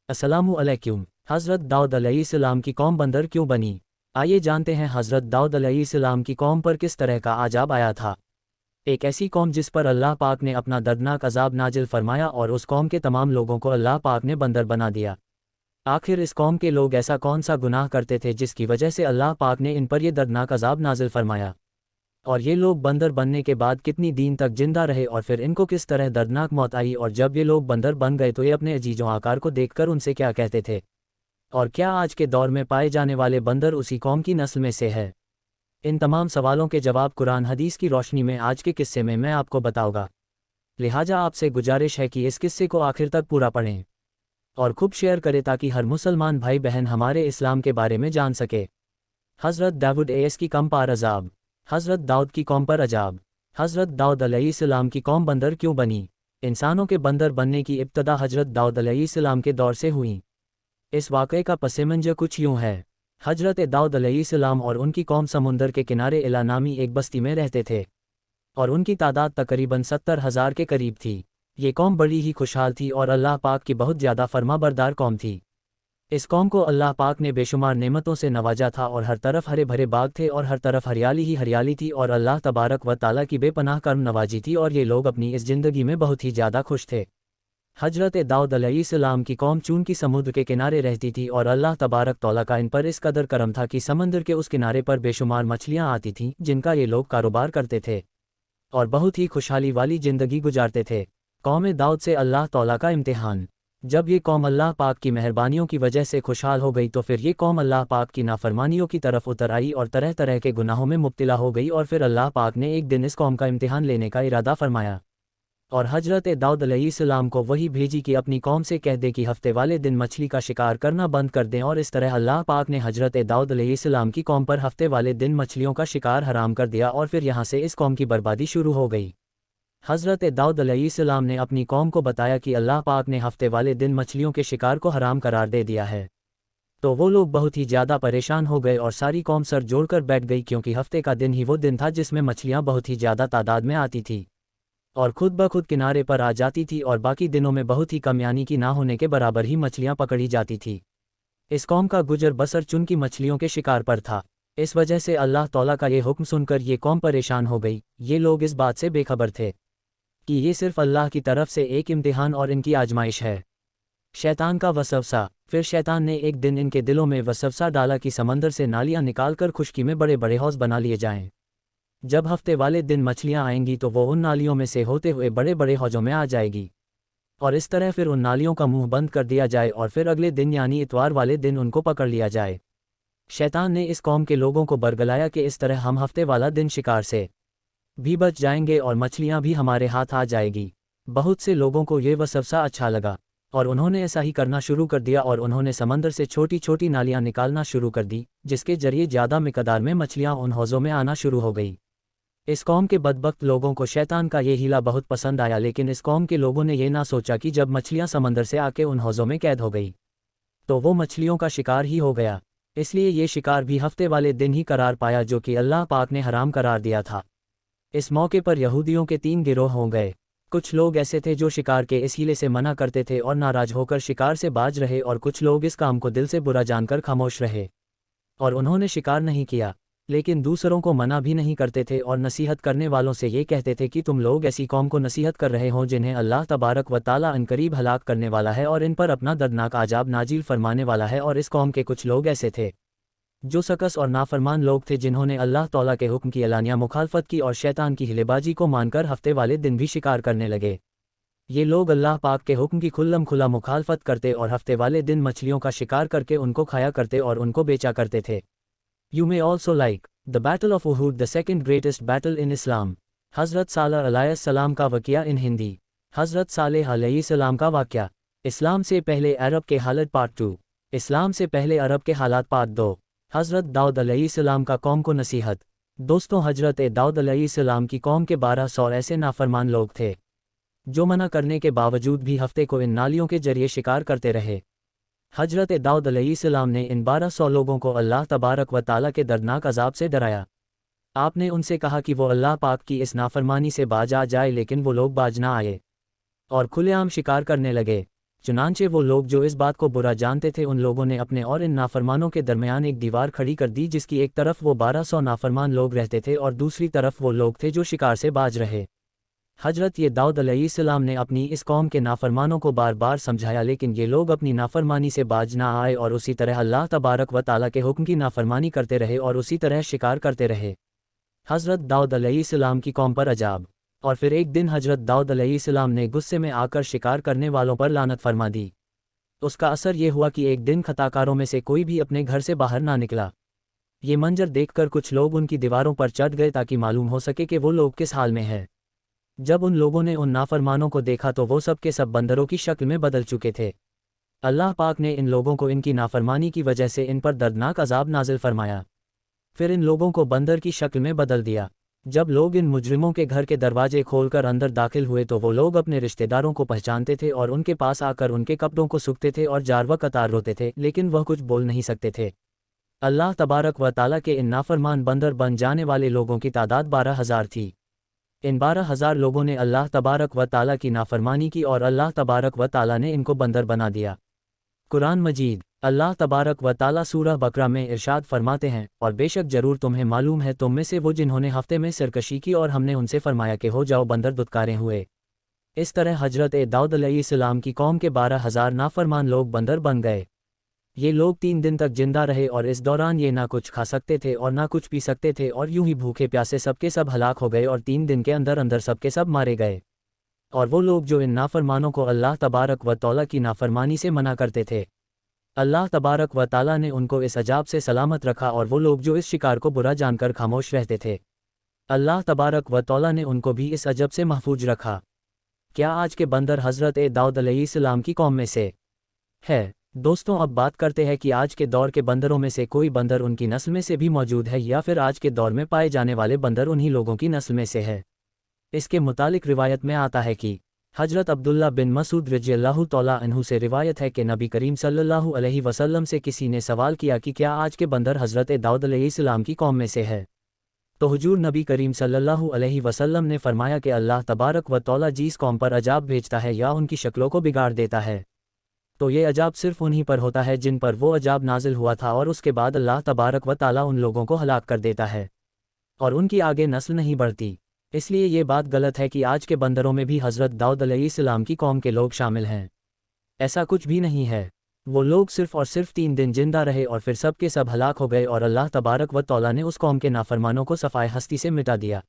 अस्सलामु अलैकुम। हज़रत दाऊद अलैहिस्सलाम की कौम बंदर क्यों बनी? आइए जानते हैं हज़रत दाऊद अलैहिस्सलाम की कौम पर किस तरह का आज़ाब आया था। एक ऐसी कौम जिस पर अल्लाह पाक ने अपना दर्दनाक अज़ाब नाजिल फरमाया और उस कौम के तमाम लोगों को अल्लाह पाक ने बंदर बना दिया। आखिर इस कौम के लोग ऐसा कौन सा गुनाह करते थे जिसकी वजह से अल्लाह पाक ने इन पर यह दर्दनाक अज़ाब नाजिल फरमाया? और ये लोग बंदर बनने के बाद कितनी दिन तक जिंदा रहे और फिर इनको किस तरह दर्दनाक मौत आई, और जब ये लोग बंदर बन गए तो ये अपने अजीजों आकार को देखकर उनसे क्या कहते थे? और क्या आज के दौर में पाए जाने वाले बंदर उसी कौम की नस्ल में से है? इन तमाम सवालों के जवाब कुरान हदीस की रोशनी में आज के किस्से में मैं आपको बताऊंगा। लिहाजा आपसे गुजारिश है कि इस किस्से को आखिर तक पूरा पढ़ें और खूब शेयर करें ताकि हर मुसलमान भाई बहन हमारे इस्लाम के बारे में जान सके। हज़रत दाऊद की कौम पर अज़ाब। हज़रत दाऊद की कौम पर अजाब। हज़रत दाऊद अलैहिस्सलाम की कौम बंदर क्यों बनी? इंसानों के बंदर बनने की इब्तदा हज़रत दाऊद अलैहिस्सलाम के दौर से हुई। इस वाक़े का पसमंज़र कुछ यूँ है। हज़रत दाऊद अलैहिस्सलाम और उनकी कौम समुंदर के किनारे इला नामी एक बस्ती में रहते थे और उनकी तादाद तकरीबन 70,000 के करीब थी। ये कौम बड़ी ही खुशहाल थी और अल्लाह पाक की बहुत ज़्यादा फरमाबरदार कौम थी। इस कौम को अल्लाह पाक ने बेशुमार नेमतों से नवाजा था और हर तरफ हरे भरे बाग थे और हर तरफ हरियाली ही हरियाली थी और अल्लाह तबारक व ताला की बेपनाह करम नवाजी थी और ये लोग अपनी इस ज़िंदगी में बहुत ही ज़्यादा खुश थे। हज़रत दाऊद अलैहिस्सलाम की कौम चूंकि समुद्र के किनारे रहती थी और अल्लाह तबारक तौला का इन पर इस कदर करम था कि समंदर के उस किनारे पर बेशुमार मछलियाँ आती थीं जिनका ये लोग कारोबार करते थे और बहुत ही खुशहाली वाली ज़िंदगी गुजारते थे। कौम दाऊद से अल्लाह तौला का इम्तिहान। जब ये कौम अल्लाह पाक की मेहरबानियों की वजह से खुशहाल हो गई तो फिर ये कौम अल्लाह पाक की नाफरमानियों की तरफ उतर आई और तरह तरह के गुनाहों में मुब्तला हो गई और फिर अल्लाह पाक ने एक दिन इस कौम का इम्तिहान लेने का इरादा फरमाया और हज़रत दाऊद अलैहिस्सलाम को वही भेजी कि अपनी कौम से कह दे कि हफ्ते वाले दिन मछली का शिकार करना बंद कर दें, और इस तरह अल्लाह पाक ने हज़रत दाऊद अलैहिस्सलाम की कौम पर हफ्ते वाले दिन मछलियों का शिकार हराम कर दिया और फिर यहाँ से इस कौम की बर्बादी शुरू हो गई। हज़रत दाऊद अलैहिस्सलाम ने अपनी कौम को बताया कि अल्लाह पाक ने हफ्ते वाले दिन मछलियों के शिकार को हराम करार दे दिया है। तो वो लोग बहुत ही ज़्यादा परेशान हो गए और सारी कौम सर जोड़कर बैठ गई, क्योंकि हफ्ते का दिन ही वो दिन था जिसमें मछलियाँ बहुत ही ज़्यादा तादाद में आती थी और खुद ब खुद किनारे पर आ जाती थी और बाकी दिनों में बहुत ही कम यानी कि ना होने के बराबर ही मछलियाँ पकड़ी जाती थी। इस कौम का गुजर बसर चुनकी मछलियों के शिकार पर था। इस वजह से अल्लाह तौला का ये हुक्म सुनकर ये कौम परेशान हो गई। ये लोग इस बात से बेखबर थे कि ये सिर्फ अल्लाह की तरफ से एक इम्तिहान और इनकी आजमाइश है। शैतान का वसवसा। फिर शैतान ने एक दिन इनके दिलों में वसवसा डाला कि समंदर से नालियाँ निकालकर खुश्की में बड़े बड़े हौज़ बना लिए जाएं। जब हफ्ते वाले दिन मछलियाँ आएंगी तो वो उन नालियों में से होते हुए बड़े बड़े हौज़ों में आ जाएगी और इस तरह फिर उन नालियों का मुंह बंद कर दिया जाए और फिर अगले दिन यानी इतवार वाले दिन उनको पकड़ लिया जाए। शैतान ने इस कौम के लोगों को बरगलाया कि इस तरह हम हफ्ते वाला दिन शिकार से भी बच जाएंगे और मछलियाँ भी हमारे हाथ आ जाएगी। बहुत से लोगों को ये वसवसा अच्छा लगा और उन्होंने ऐसा ही करना शुरू कर दिया और उन्होंने समंदर से छोटी छोटी नालियाँ निकालना शुरू कर दी, जिसके जरिए ज़्यादा मिकदार में मछलियाँ उन हौज़ों में आना शुरू हो गई। इस कौम के बदबख्त लोगों को शैतान का ये हीला बहुत पसंद आया, लेकिन इस कौम के लोगों ने यह ना सोचा कि जब मछलियाँ समंदर से आके उन हौज़ों में कैद हो गई तो वो मछलियों का शिकार ही हो गया। इसलिए ये शिकार भी हफ्ते वाले दिन ही करार पाया जो कि अल्लाह पाक ने हराम करार दिया था। इस मौके पर यहूदियों के 3 गिरोह हो गए। कुछ लोग ऐसे थे जो शिकार के इस हीले से मना करते थे और नाराज होकर शिकार से बाज रहे, और कुछ लोग इस काम को दिल से बुरा जानकर खामोश रहे और उन्होंने शिकार नहीं किया, लेकिन दूसरों को मना भी नहीं करते थे और नसीहत करने वालों से ये कहते थे कि तुम लोग ऐसी कौम को नसीहत कर रहे हो जिन्हें अल्लाह तबारक व ताला अनकरीब हलाक करने वाला है और इन पर अपना दर्दनाक आजाब नाजिल फरमाने वाला है। और इस कौम के कुछ लोग ऐसे थे जो सकस और नाफरमान लोग थे, जिन्होंने अल्लाह तौला के हुक्म की एलानिया मुखालफत की और शैतान की हिलेबाजी को मानकर हफ्ते वाले दिन भी शिकार करने लगे। ये लोग अल्लाह पाक के हुक्म की खुल्लम खुला मुखालफत करते और हफ्ते वाले दिन मछलियों का शिकार करके उनको खाया करते और उनको बेचा करते थे। You may also like The Battle of Uhud, the second greatest battle in Islam. हज़रत सालेह अलैहिस्सलाम का वाक़या इन हिंदी। हज़रत सालेह अलैहिस्सलाम का वाक़या। इस्लाम से पहले अरब के हालत पार्ट 2। इस्लाम से पहले अरब के हालात पार्ट 2। हज़रत दाऊद अलैहिस्सलाम का कौम को नसीहत। दोस्तों, हज़रत दाऊद अलैहिस्सलाम की कौम के 1200 ऐसे नाफरमान लोग थे जो मना करने के बावजूद भी हफ्ते को इन नालियों के जरिए शिकार करते रहे। हज़रत दाऊद अलैहिस्सलाम ने इन 1200 लोगों को अल्लाह तबारक व ताला के दर्दनाक अजाब से डराया। आपने उनसे कहा कि वो अल्लाह पाक की इस नाफरमानी से बाज आ जाए, लेकिन वो लोग बाज ना आए और खुलेआम शिकार करने लगे। चुनांचे वो लोग जो इस बात को बुरा जानते थे उन लोगों ने अपने और इन नाफरमानों के दरमियान एक दीवार खड़ी कर दी जिसकी एक तरफ वो 1200 नाफरमान लोग रहते थे और दूसरी तरफ वो लोग थे जो शिकार से बाज रहे। हजरत ये दाऊद अलैहिस्सलाम ने अपनी इस कौम के नाफरमानों को बार बार समझाया लेकिन ये लोग अपनी नाफरमानी से बाज ना आए और उसी तरह अल्लाह तबारक व ताला के हुक्म की नाफरमानी करते रहे और उसी तरह शिकार करते रहे। हजरत दाऊद अलैहिस्सलाम की कौम पर अजाब। और फिर एक दिन हजरत दाऊद अलैहिस्सलाम ने गुस्से में आकर शिकार करने वालों पर लानत फरमा दी। उसका असर ये हुआ कि एक दिन खताकारों में से कोई भी अपने घर से बाहर ना निकला। ये मंजर देखकर कुछ लोग उनकी दीवारों पर चढ़ गए ताकि मालूम हो सके कि वो लोग किस हाल में हैं। जब उन लोगों ने उन नाफरमानों को देखा तो वो सब के सब बंदरों की शक्ल में बदल चुके थे। अल्लाह पाक ने इन लोगों को इनकी नाफरमानी की वजह से इन पर दर्दनाक अजाब नाजिल फरमाया। फिर इन लोगों को बंदर की शक्ल में बदल दिया। जब लोग इन मुजरिमों के घर के दरवाजे खोलकर अंदर दाखिल हुए तो वो लोग अपने रिश्तेदारों को पहचानते थे और उनके पास आकर उनके कपड़ों को सूखते थे और जार व कतार रोते थे लेकिन वह कुछ बोल नहीं सकते थे। अल्लाह तबारक व ताला के इन नाफरमान बंदर बन जाने वाले लोगों की तादाद 12,000 थी। इन 12,000 लोगों ने अल्लाह तबारक व ताला की नाफरमानी की और अल्लाह तबारक व ताला ने इनको बंदर बना दिया। कुरान मजीद अल्लाह तबारक व ताला सूरह बकरा में इरशाद फरमाते हैं, और बेशक जरूर तुम्हें मालूम है तुम में से वो जिन्होंने हफ्ते में सरकशी की और हमने उनसे फरमाया कि हो जाओ बंदर दुत्कारे हुए। इस तरह हजरत दाऊद अलैहिस्सलाम की कौम के 12,000 नाफरमान लोग बंदर बन गए। ये लोग 3 दिन तक जिंदा रहे और इस दौरान ये ना कुछ खा सकते थे और ना कुछ पी सकते थे और यूं ही भूखे प्यासे सबके सब हलाक हो गए और 3 दिन के अंदर अंदर सबके सब मारे गए। और वो लोग जो इन नाफरमानों को अल्लाह तबारक व तौला की नाफरमानी से मना करते थे, अल्लाह तबारक व ताला ने उनको इस अजाब से सलामत रखा और वो लोग जो इस शिकार को बुरा जानकर खामोश रहते थे, अल्लाह तबारक व तौला ने उनको भी इस अजब से महफूज रखा। क्या आज के बंदर हजरत दाऊद अलैहिस्सलाम की कौम में से है? दोस्तों अब बात करते हैं कि आज के दौर के बंदरों में से कोई बंदर उनकी नस्ल में से भी मौजूद है या फिर आज के दौर में पाए जाने वाले बंदर उन्हीं लोगों की नस्ल में से है। इसके मुतालिक रिवायत में आता है कि हजरत अब्दुल्ला बिन मसूद रज़ियल्लाहु तआला अन्हु से रिवायत है कि नबी करीम सल्लल्लाहु अलैहि वसल्लम से किसी ने सवाल किया कि क्या आज के बंदर हजरत दाऊद अलैहिस्सलाम की कौम में से है? तो हुजूर नबी करीम सल्लल्लाहु अलैहि वसल्लम ने फरमाया कि अल्लाह तबारक व तौला जिस कौम पर अजाब भेजता है या उनकी शक्लों को बिगाड़ देता है, तो ये अजाब सिर्फ उन्हीं पर होता है जिन पर वो अजाब नाजिल हुआ था और उसके बाद अल्लाह तबारक व ताला उन लोगों को हलाक कर देता है और उनकी आगे नस्ल नहीं बढ़ती। इसलिए ये बात गलत है कि आज के बंदरों में भी हजरत दाऊद अलैहिस्सलाम की कौम के लोग शामिल हैं। ऐसा कुछ भी नहीं है। वो लोग सिर्फ और सिर्फ 3 दिन जिंदा रहे और फिर सब के सब हलाक हो गए और अल्लाह तबारक व तौला ने उस कौम के नाफरमानों को सफ़ाए हस्ती से मिटा दिया।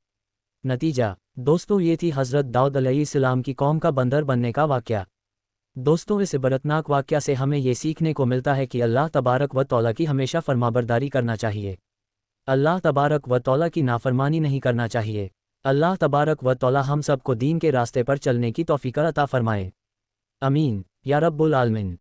नतीजा दोस्तों ये थी हजरत दाऊद अलैहिस्सलाम की कौम का बंदर बनने का वाक़या। दोस्तों इस इबरतनाक वाक़या से हमें ये सीखने को मिलता है कि अल्लाह तबारक व तौला की हमेशा फरमाबरदारी करना चाहिए। अल्लाह तबारक व तौला की नाफरमानी नहीं करना चाहिए। अल्लाह तबारक व तौला हम सब को दीन के रास्ते पर चलने की तौफीक अता फरमाए। अमीन या रब्बुल आलमीन।